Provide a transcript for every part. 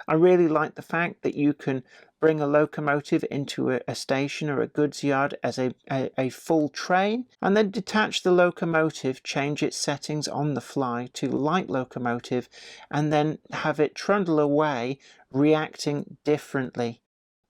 I really like the fact that you can bring a locomotive into a station or a goods yard as a full train, and then detach the locomotive, change its settings on the fly to light locomotive, and then have it trundle away, reacting differently.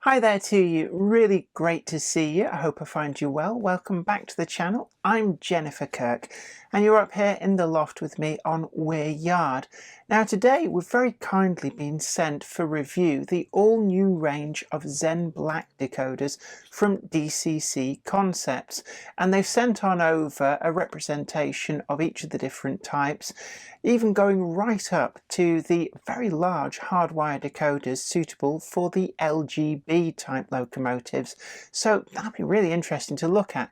Hi there to you, really great to see you. I hope I find you well. Welcome back to the channel. I'm Jennifer Kirk and you're up here in the loft with me on Weir Yard. Now today we've very kindly been sent for review the all new range of Zen Black decoders from DCC Concepts, and they've sent on over a representation of each of the different types, even going right up to the very large hardwire decoders suitable for the LGB type locomotives. So that'll be really interesting to look at.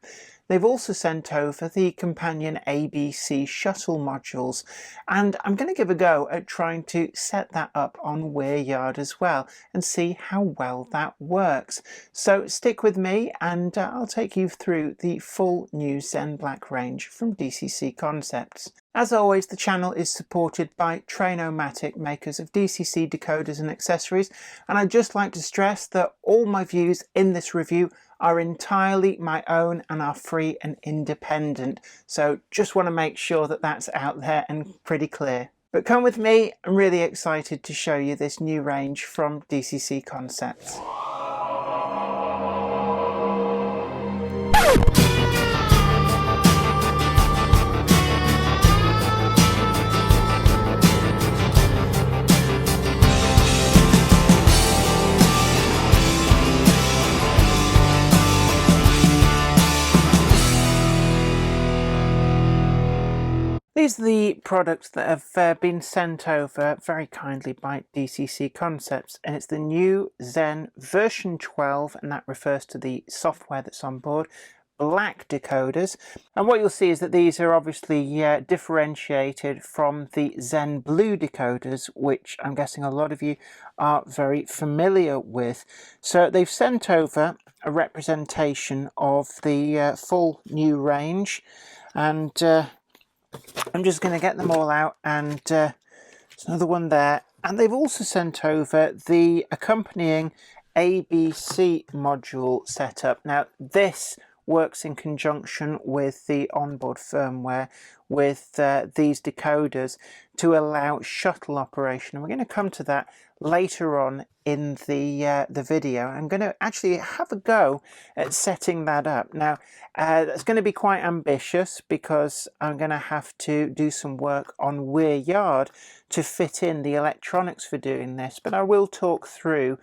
They've also sent over the companion ABC shuttle modules, and I'm going to give a go at trying to set that up on Weir Yard as well and see how well that works. So stick with me and I'll take you through the full new Zen Black range from DCC Concepts. As always, the channel is supported by Train-O-Matic, makers of DCC decoders and accessories, and I'd just like to stress that all my views in this review are entirely my own and are free and independent. So just want to make sure that that's out there and pretty clear. But come with me, I'm really excited to show you this new range from DCC Concepts. These are the products that have been sent over very kindly by DCC Concepts, and it's the new Zen version 12, and that refers to the software that's on board, black decoders. And what you'll see is that these are obviously differentiated from the Zen Blue decoders, which I'm guessing a lot of you are very familiar with. So they've sent over a representation of the full new range, and I'm just going to get them all out, and there's another one there, and they've also sent over the accompanying ABC module setup. Now this works in conjunction with the onboard firmware with these decoders to allow shuttle operation. And we're going to come to that later on in the video. I'm going to actually have a go at setting that up. Now that's going to be quite ambitious because I'm going to have to do some work on Weir Yard to fit in the electronics for doing this, but I will talk through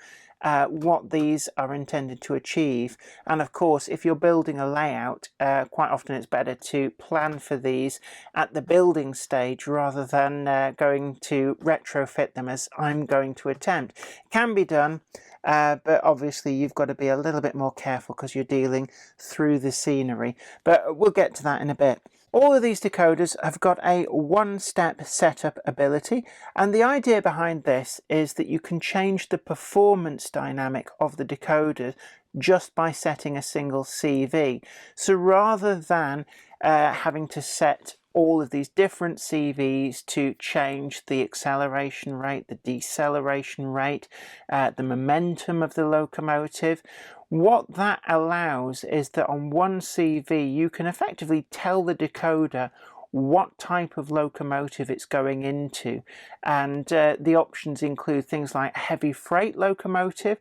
what these are intended to achieve. And of course, if you're building a layout, quite often it's better to plan for these at the building stage rather than going to retrofit them, as I'm going to attempt. It can be done, but obviously you've got to be a little bit more careful because you're dealing through the scenery. But we'll get to that in a bit. All of these decoders have got a one-step setup ability, and the idea behind this is that you can change the performance dynamic of the decoder just by setting a single CV. So rather than having to set all of these different CVs to change the acceleration rate, the deceleration rate, the momentum of the locomotive, what that allows is that on one CV you can effectively tell the decoder what type of locomotive it's going into, and the options include things like heavy freight locomotive,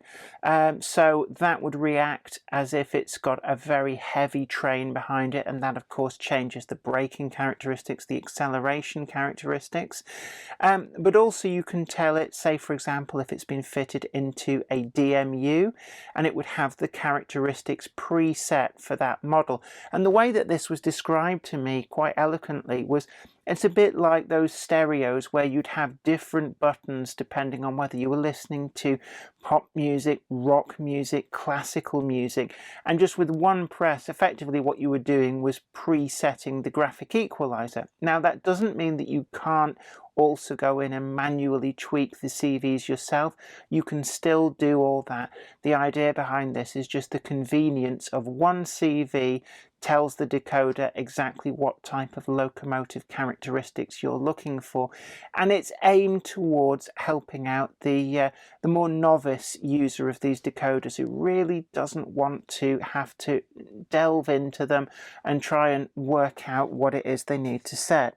so that would react as if it's got a very heavy train behind it, and that of course changes the braking characteristics, the acceleration characteristics, but also you can tell it, say for example, if it's been fitted into a DMU, and it would have the characteristics preset for that model. And the way that this was described to me quite eloquently was, it's a bit like those stereos where you'd have different buttons depending on whether you were listening to pop music, rock music, classical music, and just with one press effectively what you were doing was presetting the graphic equalizer. Now that doesn't mean that you can't also go in and manually tweak the CVs yourself, you can still do all that. The idea behind this is just the convenience of one CV tells the decoder exactly what type of locomotive characteristics you're looking for, and it's aimed towards helping out the more novice user of these decoders who really doesn't want to have to delve into them and try and work out what it is they need to set.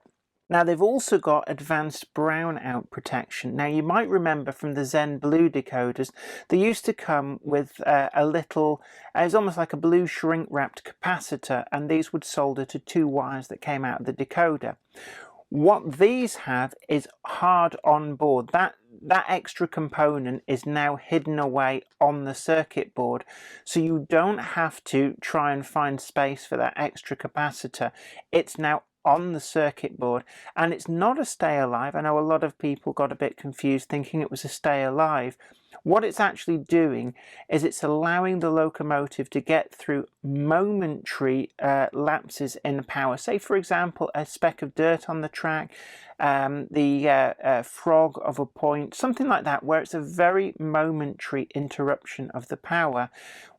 Now they've also got advanced brownout protection. Now you might remember from the Zen Blue decoders, they used to come with a little, it's almost like a blue shrink wrapped capacitor, and these would solder to two wires that came out of the decoder. What these have is hard on board. That extra component is now hidden away on the circuit board, so you don't have to try and find space for that extra capacitor. It's now on the circuit board, and it's not a stay alive. I know a lot of people got a bit confused thinking it was a stay alive. What it's actually doing is it's allowing the locomotive to get through momentary lapses in power. Say, for example, a speck of dirt on the track, the frog of a point, something like that, where it's a very momentary interruption of the power.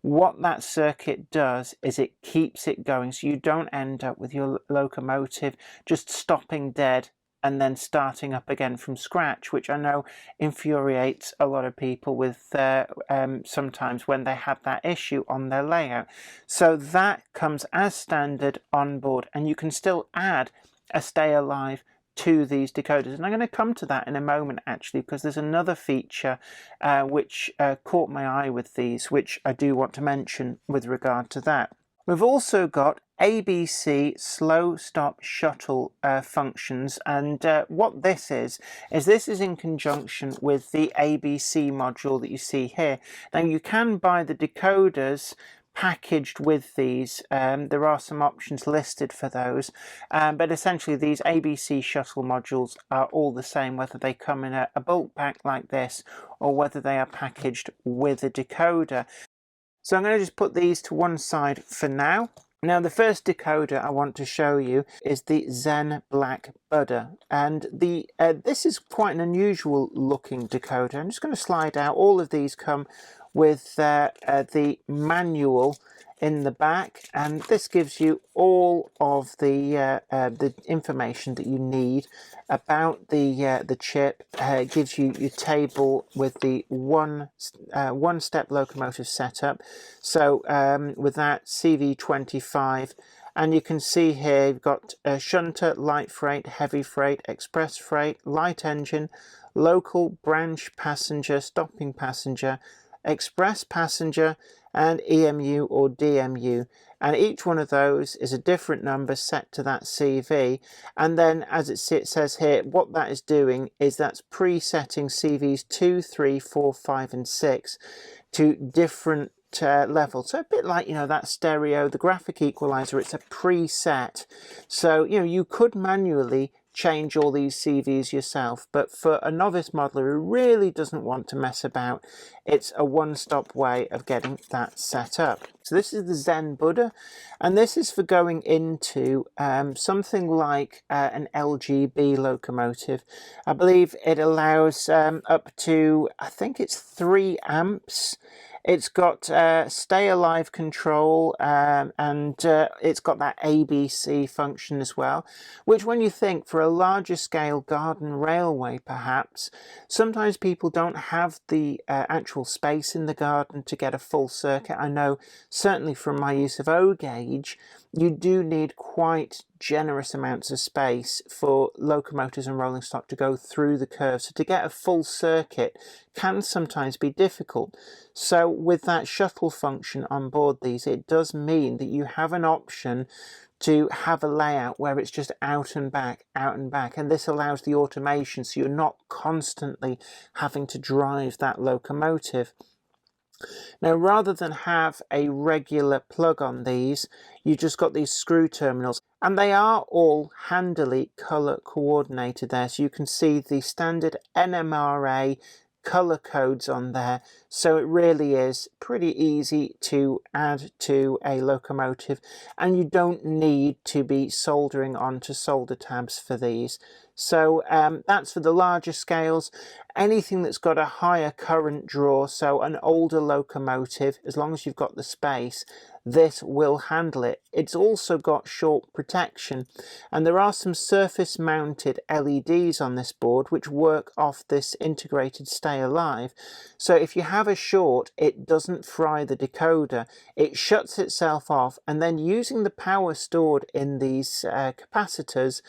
What that circuit does is it keeps it going, so you don't end up with your locomotive just stopping dead and then starting up again from scratch, which I know infuriates a lot of people with sometimes when they have that issue on their layout. So that comes as standard on board, and you can still add a stay alive to these decoders, and I'm going to come to that in a moment actually, because there's another feature which caught my eye with these, which I do want to mention with regard to that. We've also got ABC slow stop shuttle functions, and what this is in conjunction with the ABC module that you see here. Now you can buy the decoders packaged with these. There are some options listed for those, but essentially these ABC shuttle modules are all the same, whether they come in a bulk pack like this or whether they are packaged with a decoder. So I'm going to just put these to one side for now. Now the first decoder I want to show you is the Zen Black Butter, and this is quite an unusual looking decoder. I'm just going to slide out. All of these come with the manual in the back, and this gives you all of the information that you need about the chip. It gives you your table with the one-step locomotive setup. So with that, CV25, and you can see here you've got shunter, light freight, heavy freight, express freight, light engine, local, branch, passenger, stopping passenger, express passenger, and EMU or DMU, and each one of those is a different number set to that CV. And then as it says here, what that is doing is that's presetting CVs 2, 3, 4, 5 and 6 to different levels. So a bit like, you know, that stereo, the graphic equalizer, it's a preset. So, you know, you could manually change all these CVs yourself, but for a novice modeler who really doesn't want to mess about, it's a one-stop way of getting that set up. So this is the Zen Butter, and this is for going into something like an LGB locomotive. I believe it allows up to, I think it's 3 amps. It's got stay alive control, and it's got that ABC function as well, which when you think for a larger scale garden railway perhaps, sometimes people don't have the actual space in the garden to get a full circuit. I know certainly from my use of O gauge, you do need quite generous amounts of space for locomotives and rolling stock to go through the curve. So to get a full circuit can sometimes be difficult. So with that shuttle function on board these, it does mean that you have an option to have a layout where it's just out and back, and this allows the automation, so you're not constantly having to drive that locomotive. Now, rather than have a regular plug on these, you just got these screw terminals, and they are all handily color coordinated there. So you can see the standard NMRA color codes on there. So it really is pretty easy to add to a locomotive, and you don't need to be soldering onto solder tabs for these. So that's for the larger scales. Anything that's got a higher current draw, so an older locomotive, as long as you've got the space, this will handle it. It's also got short protection, and there are some surface mounted LEDs on this board which work off this integrated stay alive. So if you have a short, it doesn't fry the decoder. It shuts itself off, and then using the power stored in these capacitors,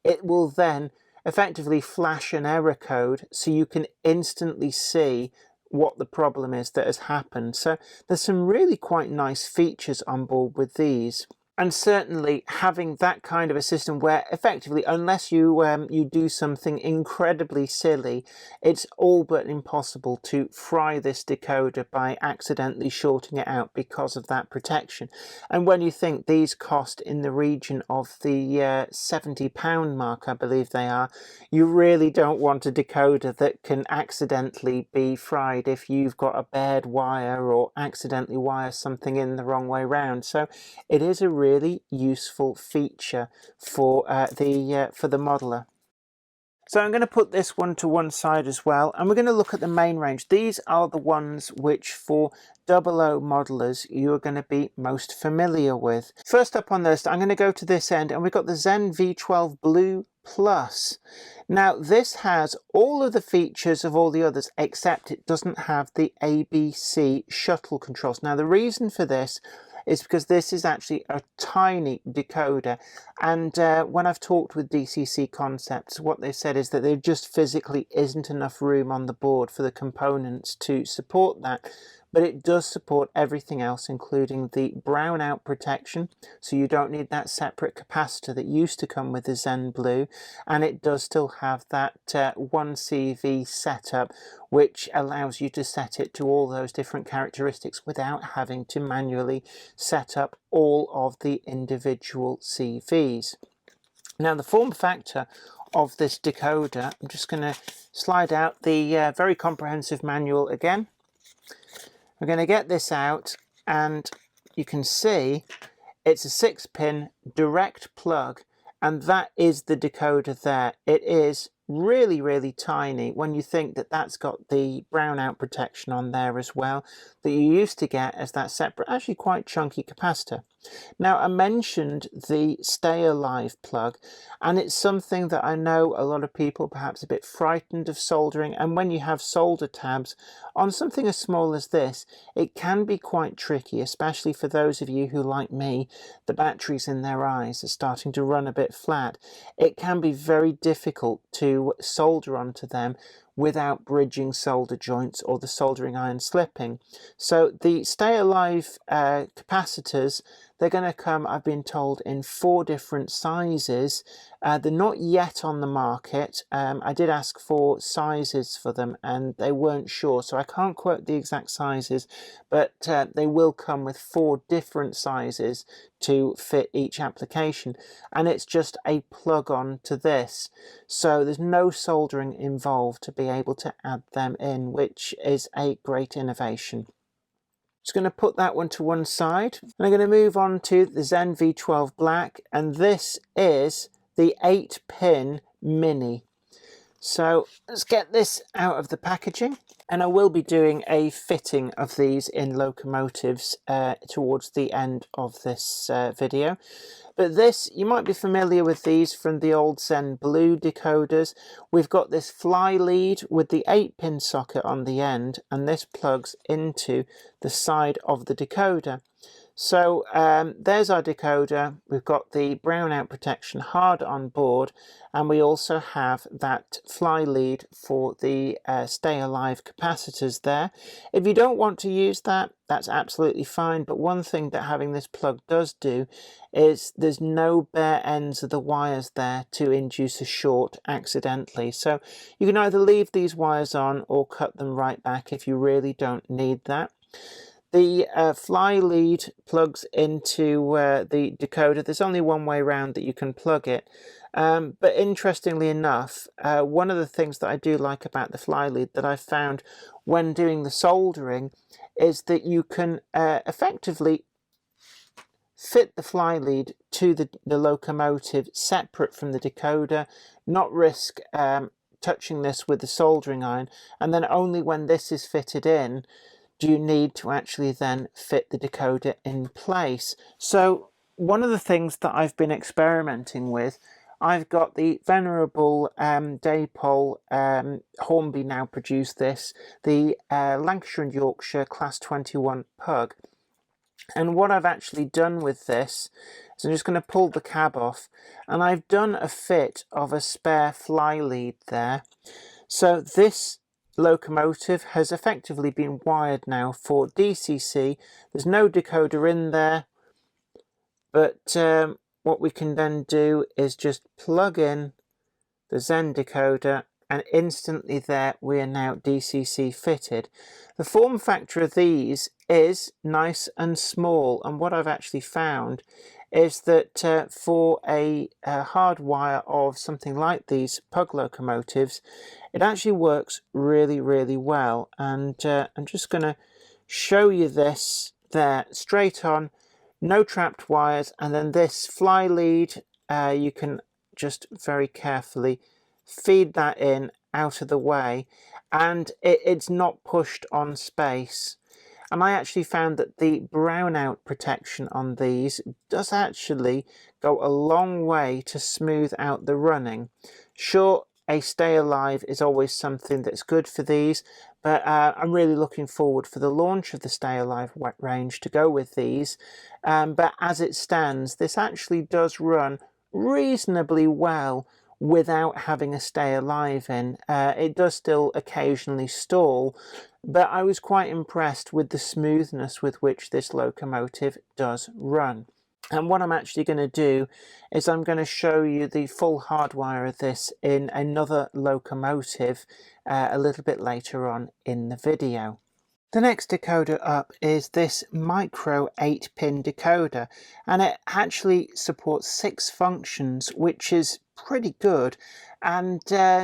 it will then effectively flash an error code so you can instantly see what the problem is that has happened. So there's some really quite nice features on board with these. And certainly having that kind of a system where effectively, unless you you do something incredibly silly, it's all but impossible to fry this decoder by accidentally shorting it out because of that protection. And when you think these cost in the region of the £70 mark, I believe they are, you really don't want a decoder that can accidentally be fried if you've got a bared wire or accidentally wire something in the wrong way round. So it is a really useful feature for the modeler. So I'm going to put this one to one side as well, and we're going to look at the main range. These are the ones which for 00 modelers you're going to be most familiar with. First up on the list, I'm going to go to this end, and we've got the Zen V12 Blue Plus. Now this has all of the features of all the others, except it doesn't have the ABC shuttle controls. Now the reason for this is because this is actually a tiny decoder, and when I've talked with DCC Concepts, what they said is that there just physically isn't enough room on the board for the components to support that. But it does support everything else, including the brownout protection, so you don't need that separate capacitor that used to come with the Zen Blue, and it does still have that 1CV setup, which allows you to set it to all those different characteristics without having to manually set up all of the individual CVs. Now the form factor of this decoder, I'm just going to slide out the very comprehensive manual again. We're going to get this out, and you can see it's a 6-pin direct plug, and that is the decoder there. It is really, really tiny when you think that that's got the brownout protection on there as well, that you used to get as that separate, actually quite chunky capacitor. Now I mentioned the Stay Alive plug, and it's something that I know a lot of people perhaps a bit frightened of soldering, and when you have solder tabs on something as small as this, it can be quite tricky, especially for those of you who, like me, the batteries in their eyes are starting to run a bit flat. It can be very difficult to solder onto them without bridging solder joints or the soldering iron slipping. So the Stay Alive capacitors, they're going to come, I've been told, in 4 different sizes. They're not yet on the market. I did ask for sizes for them and they weren't sure, so I can't quote the exact sizes, but they will come with 4 different sizes to fit each application, and it's just a plug-on to this, so there's no soldering involved to be able to add them in, which is a great innovation. Just going to put that one to one side, and I'm going to move on to the Zen V12 Black, and this is the 8-pin mini. So let's get this out of the packaging, and I will be doing a fitting of these in locomotives towards the end of this video. But this, you might be familiar with these from the old Zen Blue decoders. We've got this fly lead with the 8-pin socket on the end, and this plugs into the side of the decoder. So there's our decoder. We've got the brownout protection hard on board, and we also have that fly lead for the Stay Alive capacitors there. If you don't want to use that, that's absolutely fine, but one thing that having this plug does do is there's no bare ends of the wires there to induce a short accidentally. So you can either leave these wires on or cut them right back if you really don't need that. The fly lead plugs into the decoder. There's only one way around that you can plug it. But interestingly enough, one of the things that I do like about the fly lead that I've found when doing the soldering is that you can effectively fit the fly lead to the locomotive separate from the decoder, not risk touching this with the soldering iron, and then only when this is fitted in do you need to actually then fit the decoder in place. So one of the things that I've been experimenting with, I've got the venerable Daypole Hornby now produced this, the Lancashire and Yorkshire Class 21 Pug. And what I've actually done with this is I'm just going to pull the cab off, and I've done a fit of a spare fly lead there. So this locomotive has effectively been wired now for DCC. There's no decoder in there, but what we can then do is just plug in the Zen decoder, and instantly there we are now DCC fitted. The form factor of these is nice and small, and what I've actually found is that for a hard wire of something like these Pug locomotives, it actually works really, really well. And I'm just going to show you this there, straight on, no trapped wires, and then this fly lead, you can just very carefully feed that in out of the way, and it's not pushed on space. And I actually found that the brownout protection on these does actually go a long way to smooth out the running. Sure, a stay alive is always something that's good for these, but I'm really looking forward for the launch of the Stay Alive range to go with these. But as it stands, this actually does run reasonably well without having a stay alive in. It does still occasionally stall, but I was quite impressed with the smoothness with which this locomotive does run. And what I'm actually going to do is I'm going to show you the full hardwire of this in another locomotive a little bit later on in the video. The next decoder up is this micro 8-pin decoder, and it actually supports 6 functions, which is pretty good. And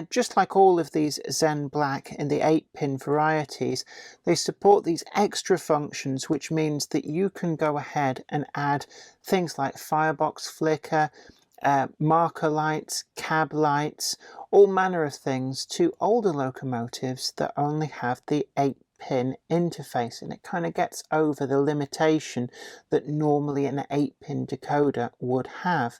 just like all of these Zen Black in the 8-pin varieties, they support these extra functions, which means that you can go ahead and add things like firebox flicker, marker lights, cab lights, all manner of things to older locomotives that only have the 8-pin interface, and it kind of gets over the limitation that normally an 8-pin decoder would have.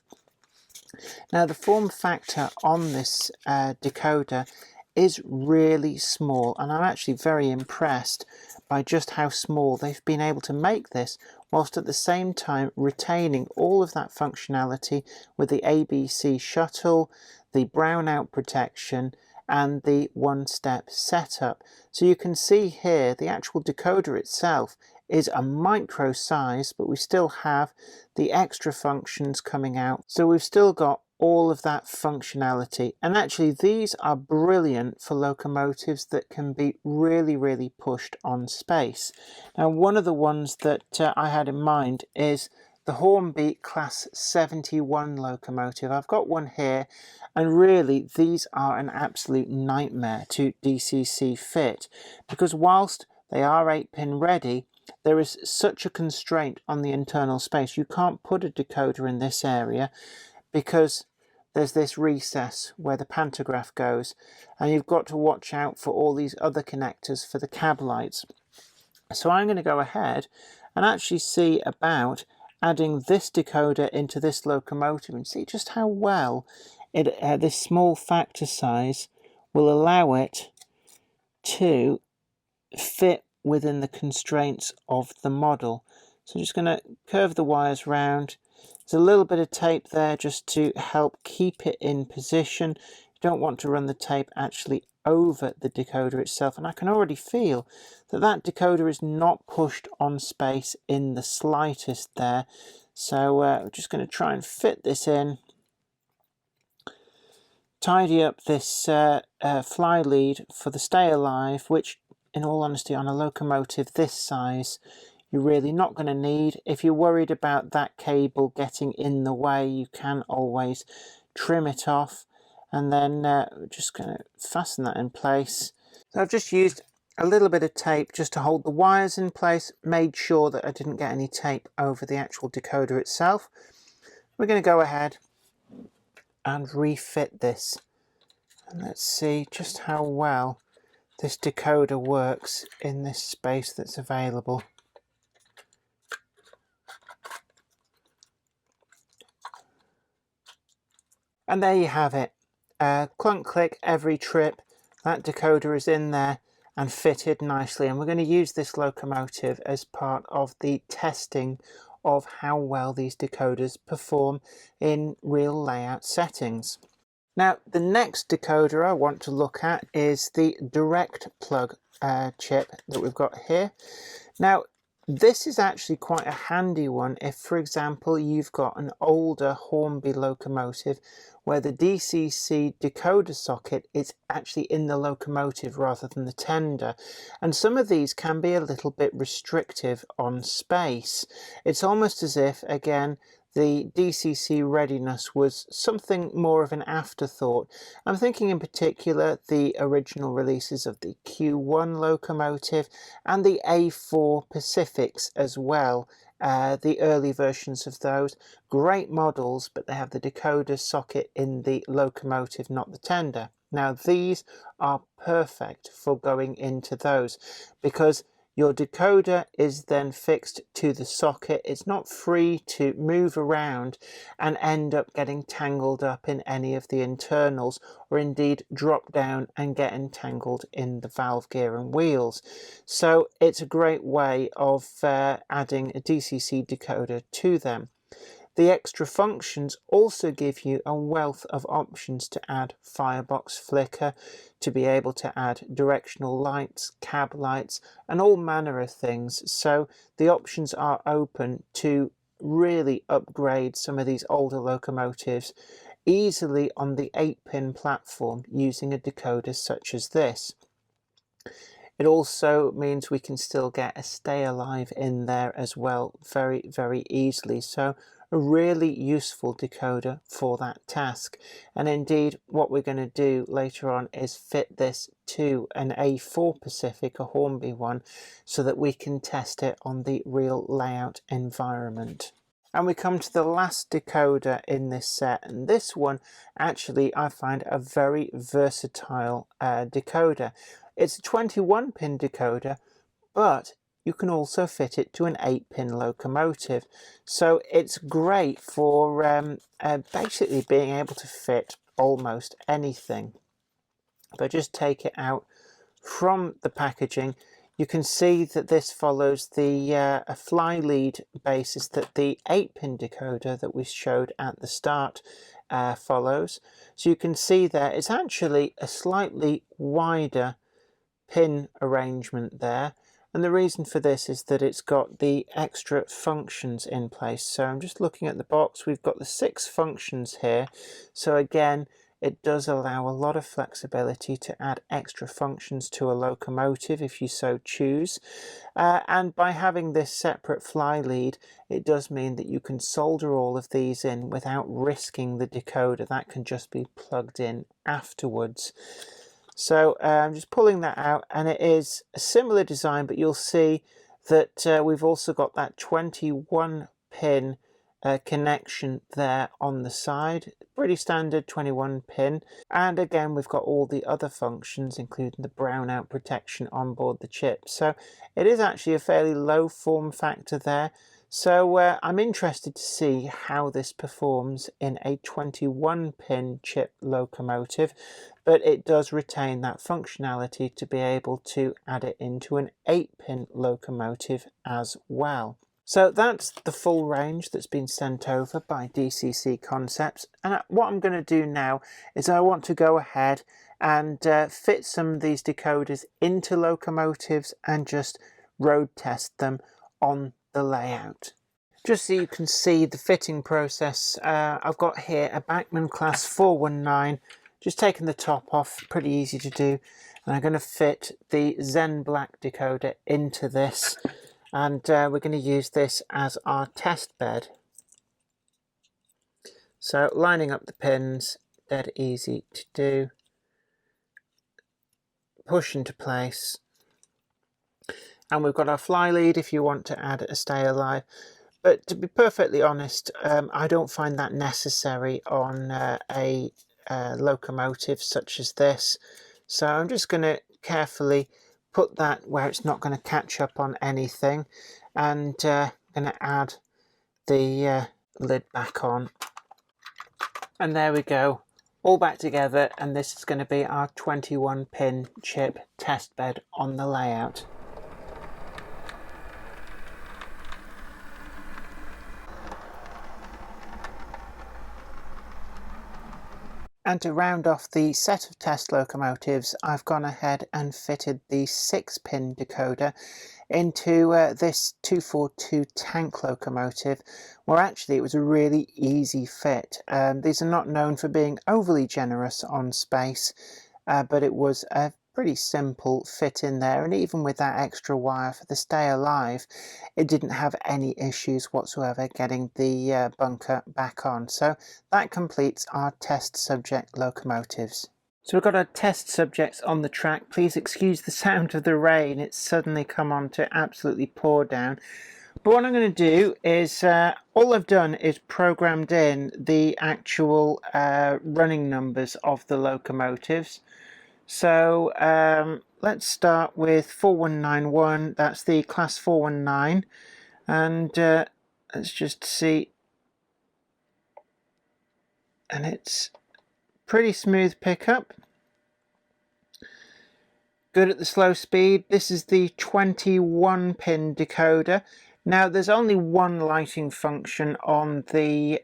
Now the form factor on this decoder is really small, and I'm actually very impressed by just how small they've been able to make this, whilst at the same time retaining all of that functionality with the ABC shuttle, the brownout protection, and the one-step setup. So you can see here the actual decoder itself is a micro size, but we still have the extra functions coming out. So we've still got all of that functionality, and actually these are brilliant for locomotives that can be really, really pushed on space. Now one of the ones that I had in mind is the Hornby Class 71 locomotive. I've got one here, and really these are an absolute nightmare to DCC fit, because whilst they are 8-pin ready, there is such a constraint on the internal space. You can't put a decoder in this area because there's this recess where the pantograph goes, and you've got to watch out for all these other connectors for the cab lights. So I'm going to go ahead and actually see about adding this decoder into this locomotive and see just how well this small factor size will allow it to fit within the constraints of the model. So I'm just going to curve the wires round. There's a little bit of tape there just to help keep it in position. You don't want to run the tape actually over the decoder itself, and I can already feel that that decoder is not pushed on space in the slightest there. So we're just going to try and fit this in, tidy up this fly lead for the Stay Alive, which in all honesty on a locomotive this size you're really not going to need. If you're worried about that cable getting in the way, you can always trim it off, and then we're just going to fasten that in place. So I've just used a little bit of tape just to hold the wires in place, made sure that I didn't get any tape over the actual decoder itself. We're going to go ahead and refit this. And let's see just how well this decoder works in this space that's available. And there you have it. Clunk click every trip. That decoder is in there and fitted nicely. And we're going to use this locomotive as part of the testing of how well these decoders perform in real layout settings. Now, the next decoder I want to look at is the direct plug chip that we've got here. Now, this is actually quite a handy one if, for example, you've got an older Hornby locomotive where the DCC decoder socket is actually in the locomotive rather than the tender. And some of these can be a little bit restrictive on space. It's almost as if, again, the DCC readiness was something more of an afterthought. I'm thinking in particular the original releases of the Q1 locomotive and the A4 Pacifics as well. The early versions of those, great models, but they have the decoder socket in the locomotive, not the tender. Now these are perfect for going into those because your decoder is then fixed to the socket. It's not free to move around and end up getting tangled up in any of the internals, or indeed drop down and get entangled in the valve gear and wheels. So it's a great way of adding a DCC decoder to them. The extra functions also give you a wealth of options to add firebox flicker, to be able to add directional lights, cab lights, and all manner of things. So the options are open to really upgrade some of these older locomotives easily on the 8-pin platform using a decoder such as this. It also means we can still get a stay alive in there as well very, very easily. So a really useful decoder for that task. And indeed, what we're going to do later on is fit this to an A4 Pacific, a Hornby one, so that we can test it on the real layout environment. And we come to the last decoder in this set, and this one actually I find a very versatile decoder. It's a 21-pin decoder, but you can also fit it to an 8-pin locomotive. So it's great for basically being able to fit almost anything. If I just take it out from the packaging, you can see that this follows the fly lead basis that the 8-pin decoder that we showed at the start follows. So you can see there it's actually a slightly wider pin arrangement there, and the reason for this is that it's got the extra functions in place. So I'm just looking at the box, we've got the 6 functions here, so again it does allow a lot of flexibility to add extra functions to a locomotive if you so choose, and by having this separate fly lead it does mean that you can solder all of these in without risking the decoder. That can just be plugged in afterwards. So I'm just pulling that out, and it is a similar design, but you'll see that we've also got that 21-pin connection there on the side. Pretty standard 21-pin. And again, we've got all the other functions, including the brownout protection on board the chip. So it is actually a fairly low form factor there. So I'm interested to see how this performs in a 21-pin chip locomotive, but it does retain that functionality to be able to add it into an 8-pin locomotive as well. So that's the full range that's been sent over by DCC Concepts, and what I'm going to do now is I want to go ahead and fit some of these decoders into locomotives and just road test them on the layout. Just so you can see the fitting process, I've got here a Bachmann class 419, just taking the top off, pretty easy to do, and I'm going to fit the Zen Black decoder into this, and we're going to use this as our test bed. So lining up the pins, dead easy to do, push into place, And we've got our fly lead if you want to add a stay alive. But to be perfectly honest, I don't find that necessary on a locomotive such as this. So I'm just going to carefully put that where it's not going to catch up on anything, and going to add the lid back on. And there we go, all back together, and this is going to be our 21 pin chip test bed on the layout. And to round off the set of test locomotives, I've gone ahead and fitted the 6-pin decoder into this 242 tank locomotive, where actually it was a really easy fit. These are not known for being overly generous on space, but it was a pretty simple fit in there, and even with that extra wire for the stay alive, it didn't have any issues whatsoever getting the bunker back on. So that completes our test subject locomotives. So we've got our test subjects on the track. Please excuse the sound of the rain, it's suddenly come on to absolutely pour down. But what I'm going to do is, all I've done is programmed in the actual running numbers of the locomotives. So let's start with 4191, that's the class 419, and let's just see, and it's pretty smooth pickup, good at the slow speed. This is the 21 pin decoder. Now there's only one lighting function on the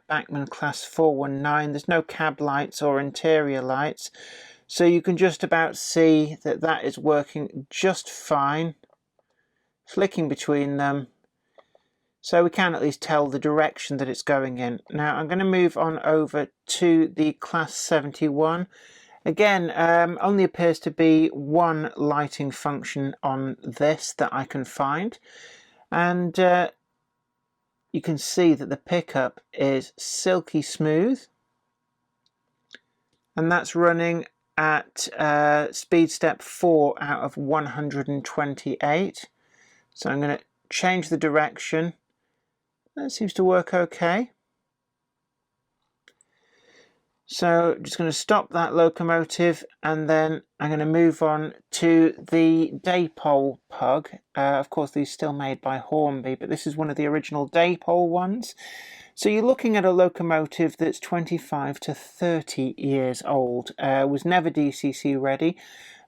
Bachmann class 419, there's no cab lights or interior lights. So you can just about see that that is working just fine, flicking between them, so we can at least tell the direction that it's going in. Now I'm going to move on over to the class 71. Again, only appears to be one lighting function on this that I can find, and you can see that the pickup is silky smooth, and that's running at speed step 4 out of 128. So I'm going to change the direction. That seems to work okay. So I'm just going to stop that locomotive, and then I'm going to move on to the Daypole pug. Of course, these are still made by Hornby, but this is one of the original Daypole ones. So you're looking at a locomotive that's 25 to 30 years old, was never DCC ready,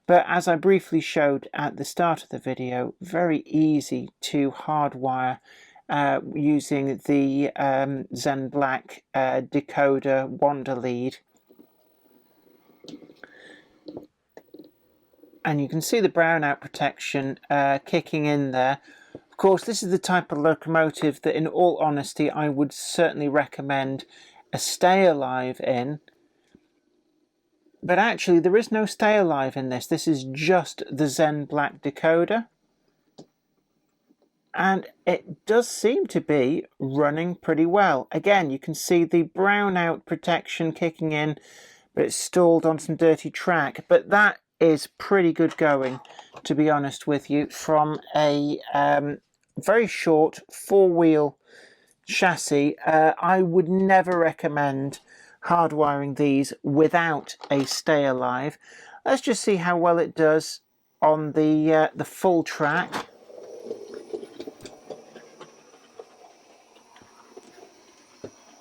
but as I briefly showed at the start of the video, very easy to hardwire using the Zen Black Decoder Wander lead. And you can see the brownout protection kicking in there. Of course, this is the type of locomotive that, in all honesty, I would certainly recommend a stay alive in. But actually, there is no stay alive in this. This is just the Zen Black Decoder. And it does seem to be running pretty well. Again, you can see the brownout protection kicking in, but it's stalled on some dirty track. But that is pretty good going, to be honest with you, from a very short 4-wheel chassis. I would never recommend hardwiring these without a stay alive. Let's just see how well it does on the full track.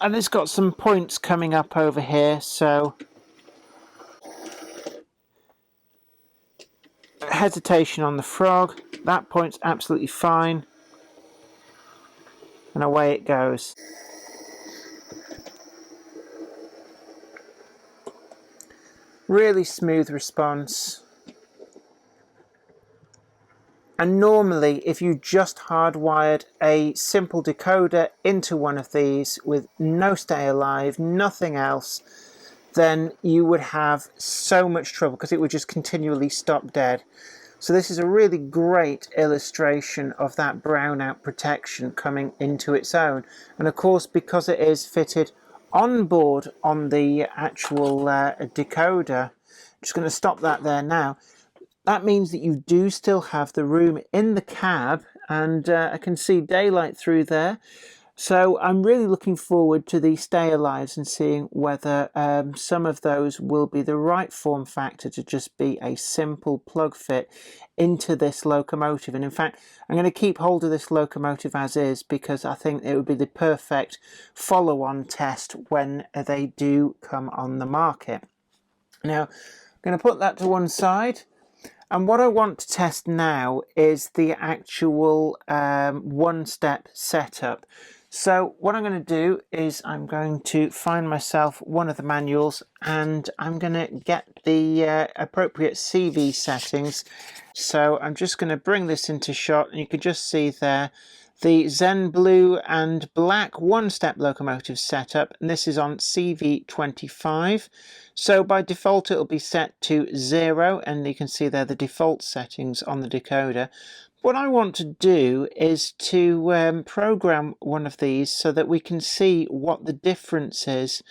And it's got some points coming up over here, so hesitation on the frog. That point's absolutely fine. And away it goes. Really smooth response. And normally, if you just hardwired a simple decoder into one of these with no stay alive, nothing else, then you would have so much trouble because it would just continually stop dead. So this is a really great illustration of that brownout protection coming into its own. And of course, because it is fitted on board on the actual decoder, I'm just going to stop that there now. that means that you do still have the room in the cab, and I can see daylight through there. So I'm really looking forward to the stay alives and seeing whether some of those will be the right form factor to just be a simple plug fit into this locomotive. And in fact, I'm going to keep hold of this locomotive as is, because I think it would be the perfect follow-on test when they do come on the market. Now, I'm going to put that to one side. And what I want to test now is the actual one-step setup. So what I'm going to do is I'm going to find myself one of the manuals, and I'm going to get the appropriate CV settings. So I'm just going to bring this into shot, and you can just see there the Zen Blue and Black one-step locomotive setup, and this is on CV25. So by default it'll be set to 0, and you can see there the default settings on the decoder. What I want to do is to program one of these so that we can see what the difference is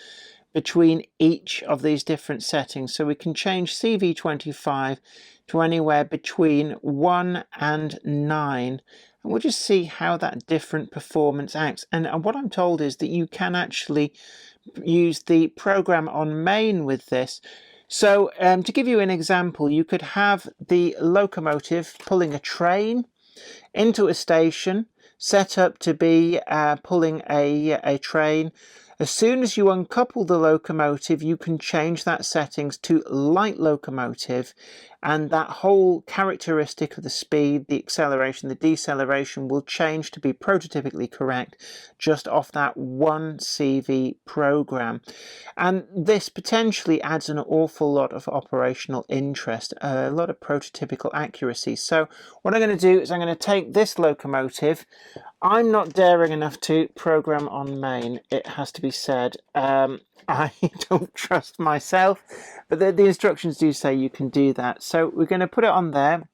between each of these different settings. So we can change CV25 to anywhere between 1 and 9. And we'll just see how that different performance acts. And what I'm told is that you can actually use the program on main with this. So to give you an example, you could have the locomotive pulling a train into a station, set up to be pulling a train. As soon as you uncouple the locomotive, you can change that settings to light locomotive, and that whole characteristic of the speed, the acceleration, the deceleration will change to be prototypically correct just off that one CV program. And this potentially adds an awful lot of operational interest, a lot of prototypical accuracy. So what I'm going to do is I'm going to take this locomotive. I'm not daring enough to program on main, it has to be said. I don't trust myself, but the instructions do say you can do that. So we're going to put it on there,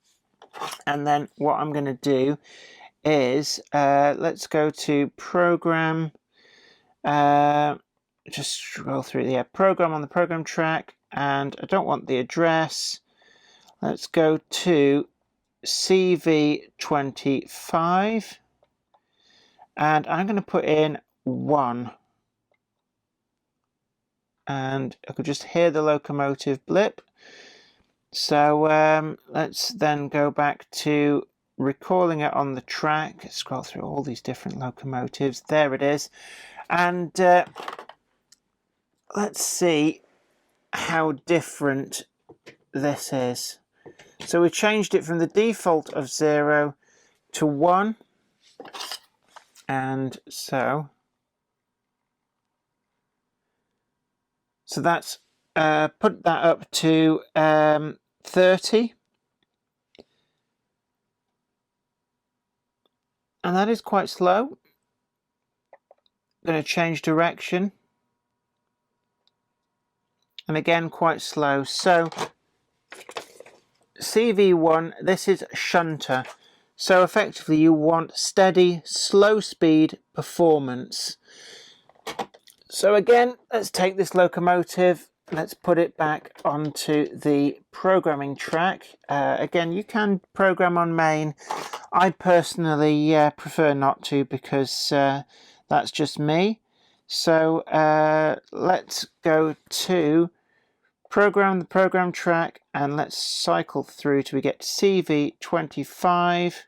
and then what I'm going to do is let's go to program, just scroll through the program on the program track, and I don't want the address. Let's go to CV25. And I'm going to put in 1. And I could just hear the locomotive blip. So let's then go back to recalling it on the track. Scroll through all these different locomotives. There it is. And let's see how different this is. So we changed it from the default of 0 to 1. And so that's put that up to 30. And that is quite slow. I'm going to change direction. And again, quite slow. So CV1, this is shunter. So effectively you want steady, slow speed performance. So again, let's take this locomotive, let's put it back onto the programming track. Again, you can program on main. I personally prefer not to, because that's just me. So let's go to program the program track, and let's cycle through till we get to CV25.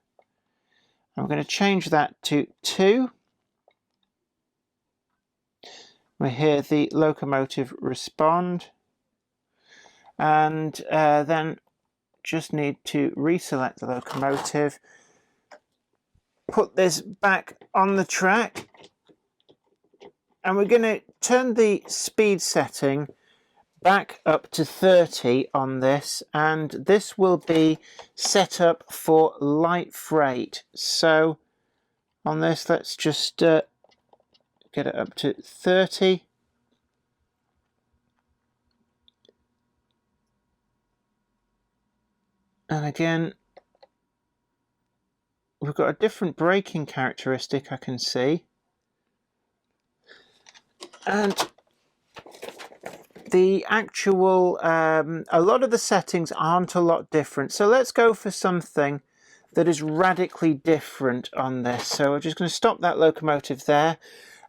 I'm going to change that to 2. We hear the locomotive respond, and then just need to reselect the locomotive, put this back on the track, and we're going to turn the speed setting back up to 30 on this, and this will be set up for light freight. So on this, let's just get it up to 30. And again, we've got a different braking characteristic I can see. And the actual, a lot of the settings aren't a lot different. So let's go for something that is radically different on this. So we're just going to stop that locomotive there,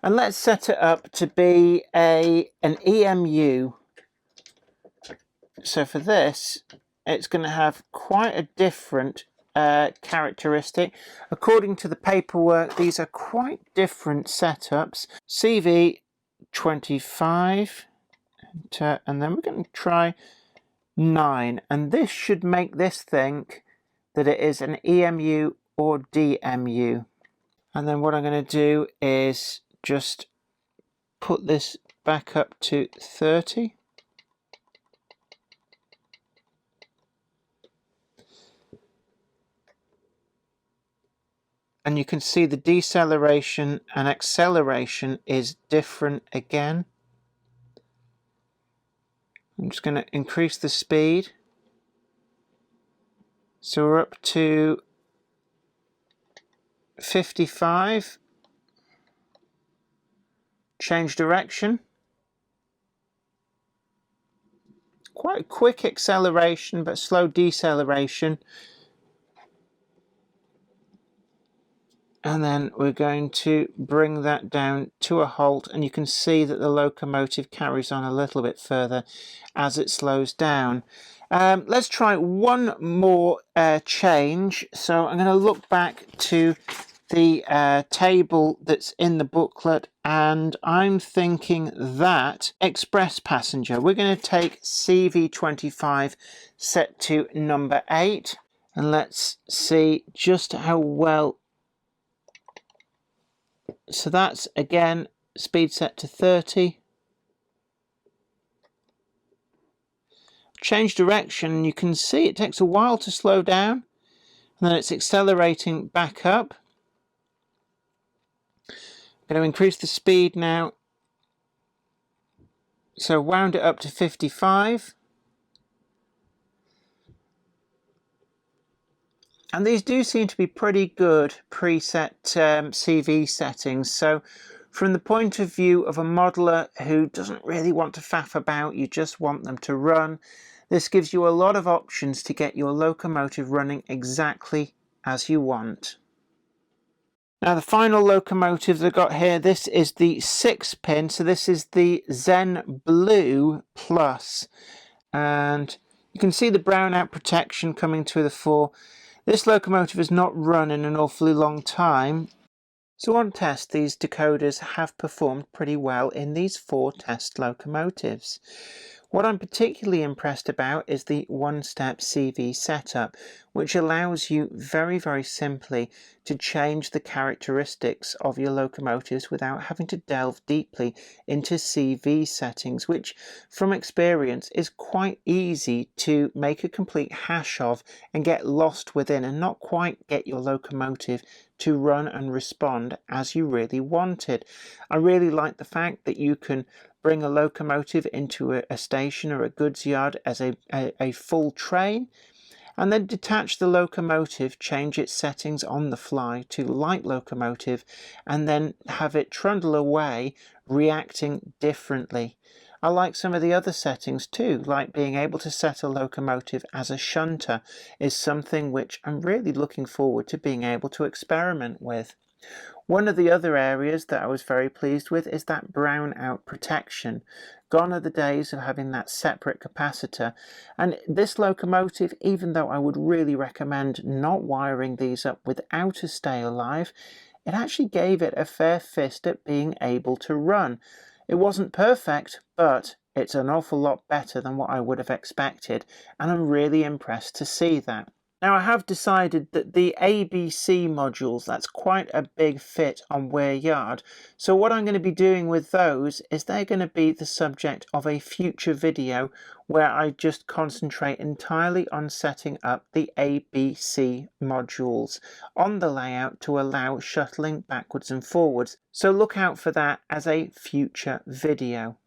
and let's set it up to be an EMU. So for this, it's going to have quite a different characteristic. According to the paperwork, these are quite different setups. CV25, and then we're going to try 9, and this should make this think that it is an EMU or DMU. And then what I'm going to do is just put this back up to 30. And you can see the deceleration and acceleration is different again. I'm just going to increase the speed. So we're up to 55. Change direction. Quite a quick acceleration, but slow deceleration. And then we're going to bring that down to a halt, and you can see that the locomotive carries on a little bit further as it slows down. Let's try one more change. So I'm going to look back to the table that's in the booklet, and I'm thinking that express passenger, we're going to take CV25 set to number 8, and let's see just how well. So that's again speed set to 30. Change direction, you can see it takes a while to slow down, and then it's accelerating back up. I'm going to increase the speed now. So wound it up to 55. And these do seem to be pretty good preset CV settings. So from the point of view of a modeler who doesn't really want to faff about, you just want them to run, this gives you a lot of options to get your locomotive running exactly as you want. Now the final locomotive I've got here, this is the 6-pin, so this is the Zen Blue Plus. And you can see the brownout protection coming to the fore. This locomotive has not run in an awfully long time. So on test, these decoders have performed pretty well in these 4 test locomotives. What I'm particularly impressed about is the one-step CV setup, which allows you very, very simply to change the characteristics of your locomotives without having to delve deeply into CV settings, which from experience is quite easy to make a complete hash of and get lost within and not quite get your locomotive to run and respond as you really wanted. I really like the fact that you can bring a locomotive into a station or a goods yard as a full train, and then detach the locomotive, change its settings on the fly to light locomotive, and then have it trundle away, reacting differently. I like some of the other settings too, like being able to set a locomotive as a shunter is something which I'm really looking forward to being able to experiment with. One of the other areas that I was very pleased with is that brownout protection. Gone are the days of having that separate capacitor, and this locomotive, even though I would really recommend not wiring these up without a stay alive, it actually gave it a fair fist at being able to run. It wasn't perfect, but it's an awful lot better than what I would have expected, and I'm really impressed to see that. Now I have decided that the ABC modules, that's quite a big fit on Wear Yard. So what I'm going to be doing with those is they're going to be the subject of a future video where I just concentrate entirely on setting up the ABC modules on the layout to allow shuttling backwards and forwards. So look out for that as a future video.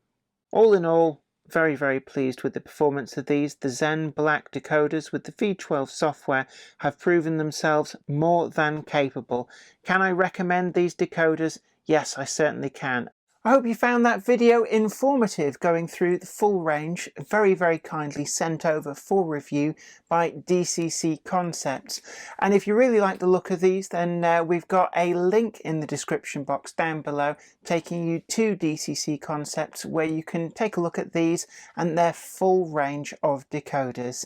All in all, very, very pleased with the performance of these. The Zen Black decoders with the V12 software have proven themselves more than capable. Can I recommend these decoders? Yes, I certainly can. I hope you found that video informative, going through the full range, very, very kindly sent over for review by DCC Concepts. And if you really like the look of these, then we've got a link in the description box down below taking you to DCC Concepts, where you can take a look at these and their full range of decoders.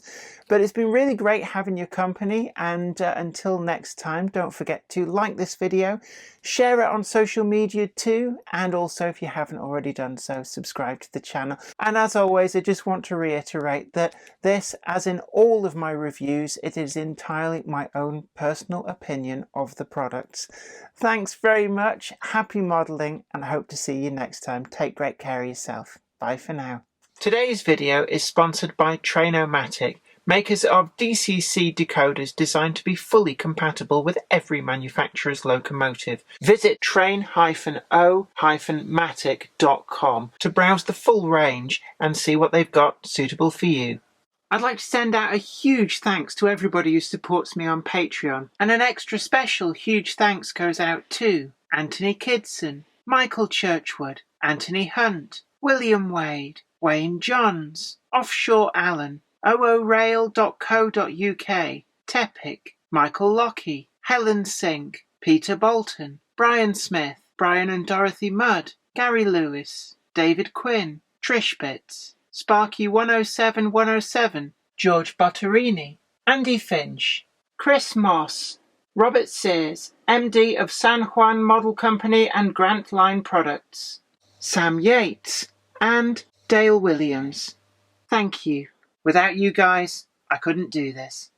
But it's been really great having your company, and until next time, don't forget to like this video, share it on social media too, and also, if you haven't already done so, subscribe to the channel. And as always, I just want to reiterate that this, as in all of my reviews, it is entirely my own personal opinion of the products. Thanks very much, happy modelling, and I hope to see you next time. Take great care of yourself. Bye for now. Today's video is sponsored by Trainomatic, makers of DCC decoders designed to be fully compatible with every manufacturer's locomotive. Visit train-o-matic.com to browse the full range and see what they've got suitable for you. I'd like to send out a huge thanks to everybody who supports me on Patreon, and an extra special huge thanks goes out to Anthony Kidson, Michael Churchwood, Anthony Hunt, William Wade, Wayne Johns, Offshore Allen, oorail.co.uk, Tepic, Michael Lockie, Helen Sink, Peter Bolton, Brian Smith, Brian and Dorothy Mudd, Gary Lewis, David Quinn, Trish Bits, Sparky 107107, George Botterini, Andy Finch, Chris Moss, Robert Sears, MD of San Juan Model Company and Grant Line Products, Sam Yates, and Dale Williams. Thank you. Without you guys, I couldn't do this.